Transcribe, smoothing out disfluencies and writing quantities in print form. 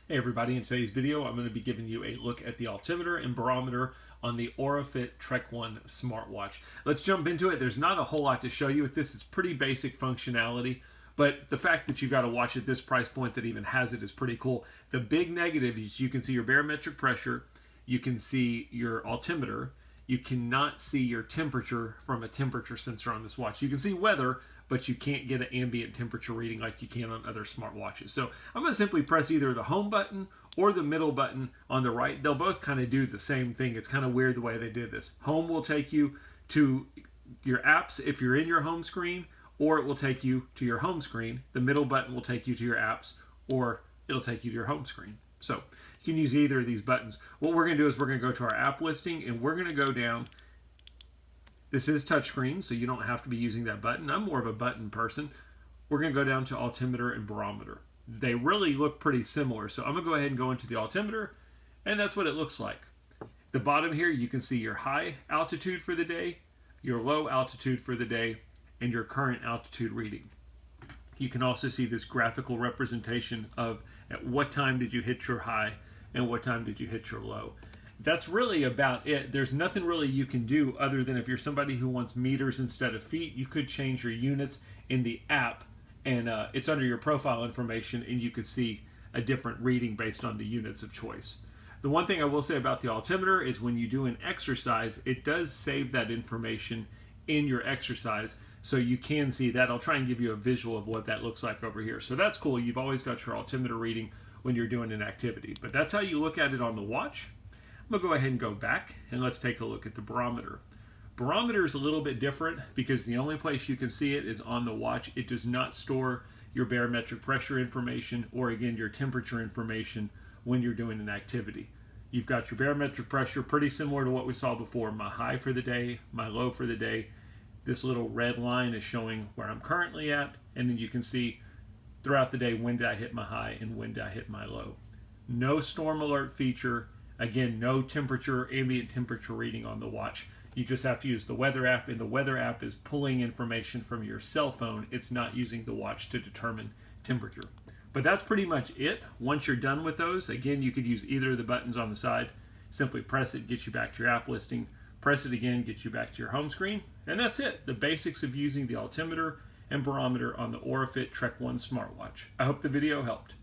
Hey everybody, in today's video I'm going to be giving you a look at the altimeter and barometer on the Aurafit Trek 1 smartwatch. Let's jump into it. There's not a whole lot to show you with this. It's pretty basic functionality, but the fact that you've got a watch at this price point that even has it is pretty cool. The big negative is you can see your barometric pressure, you can see your altimeter, you cannot see your temperature from a temperature sensor on this watch. You can see weather, but you can't get an ambient temperature reading like you can on other smartwatches. So I'm going to simply press either the home button or the middle button on the right. They'll both kind of do the same thing. It's kind of weird the way they did this. Home will take you to your apps if you're in your home screen, or it will take you to your home screen. The middle button will take you to your apps, or it'll take you to your home screen. So you can use either of these buttons. What we're going to do is we're going to go to our app listing, and we're going to go down. This is touchscreen, so you don't have to be using that button. I'm more of a button person. We're going to go down to altimeter and barometer. They really look pretty similar, so I'm going to go ahead and go into the altimeter, and that's what it looks like. At the bottom here, you can see your high altitude for the day, your low altitude for the day, and your current altitude reading. You can also see this graphical representation of at what time did you hit your high and what time did you hit your low. That's really about it. There's nothing really you can do other than if you're somebody who wants meters instead of feet, you could change your units in the app, and it's under your profile information, and you could see a different reading based on the units of choice. The one thing I will say about the altimeter is when you do an exercise, it does save that information in your exercise, so you can see that. I'll try and give you a visual of what that looks like over here. So that's cool. You've always got your altimeter reading when you're doing an activity, but that's how you look at it on the watch. I'm going to go ahead and go back, and let's take a look at the barometer. Barometer is a little bit different because the only place you can see it is on the watch. It does not store your barometric pressure information or, again, your temperature information when you're doing an activity. You've got your barometric pressure pretty similar to what we saw before. My high for the day, my low for the day. This little red line is showing where I'm currently at, and then you can see throughout the day when did I hit my high and when did I hit my low. No storm alert feature. Again, no temperature, ambient temperature reading on the watch. You just have to use the weather app, and the weather app is pulling information from your cell phone. It's not using the watch to determine temperature. But that's pretty much it. Once you're done with those, again, you could use either of the buttons on the side. Simply press it, get you back to your app listing. Press it again, get you back to your home screen. And that's it. The basics of using the altimeter and barometer on the Aurafit Trek 1 smartwatch. I hope the video helped.